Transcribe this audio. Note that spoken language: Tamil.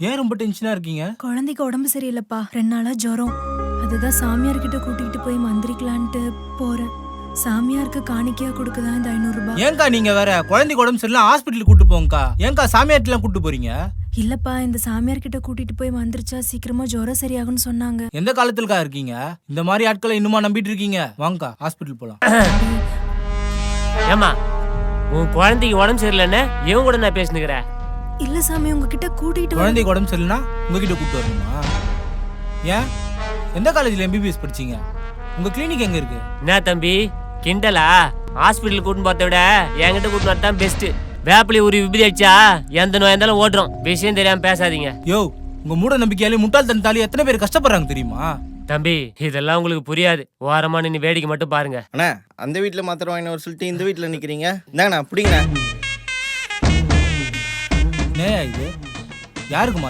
ஏன் ரொம்ப டென்ஷனா இருக்கீங்க? குழந்தைக்கு உடம்பு சரியில்லைப்பா, 2 நாளா ஜுரம். அதுதான் சாமியார் கிட்ட கூட்டிகிட்டு போய் மந்திரிக்கலான்ட்டு போறேன். சாமியாருக்கு காணிக்கையா கொடுக்கதான் இந்த 500 ரூபாய். ஏங்கா நீங்க வேற குழந்தைக்கு உடம்பு சரியில்லை ஹாஸ்பிட்டலுக்கு கூட்டு போங்கக்கா. ஏங்கா சாமியார்ட்டெல்லாம் கூட்டு போறீங்க? இல்லப்பா, இந்த சாமியார் கிட்ட கூட்டிட்டு போய் மந்திரிச்சா சீக்கிரமா ஜுரம் சரியாகும்னு சொன்னாங்க. எந்த காலத்துலக்கா இருக்கீங்க? இந்த மாதிரி ஆட்களை இன்னுமா நம்பிட்டு இருக்கீங்க? வாங்கக்கா ஹாஸ்பிட்டல் போலாம். ஏமா உன் குழந்தைக்கு உடம்பு சரியில்லைன்னு இவன் கூட நான் பேசினுக்கிறேன். இல்ல சாமி, உங்ககிட்ட கூட்டிட்டு குழந்தைக்கு உடம்பு சரியில்லைன்னா உங்ககிட்ட கூட்டு வரணுமா? ஏன் எந்த காலேஜ்ல MBBS படிச்சீங்க? உங்க கிளினிக் எங்க இருக்கு? என்ன தம்பி கிண்டலா? ஹாஸ்பிட்டல் கூட்டின்னு போறத விட என்கிட்ட கூட்டின்னு வரதான் பெஸ்ட். வேப்பிலி ஒரு விபதி அடிச்சா எந்த நோய் இருந்தாலும் ஓட்டுறோம். விஷயம் தெரியாம பேசாதீங்க. யோ, உங்க மூட நம்பிக்கையாலே முட்டாள்தனத்தாலே எத்தனை பேர் கஷ்டப்படுறாங்க தெரியுமா? தம்பி இதெல்லாம் உங்களுக்கு புரியாது. ஓரமா நின்னு வேடிக்கை மட்டும் பாருங்க. அண்ணா அந்த வீட்டில் மாத்திரம் வாங்கின ஒரு சொல்லிட்டு இந்த வீட்டில் நிற்கிறீங்க. இந்தாங்கண்ணா பிடிங்கண்ணா. இது யாருக்கு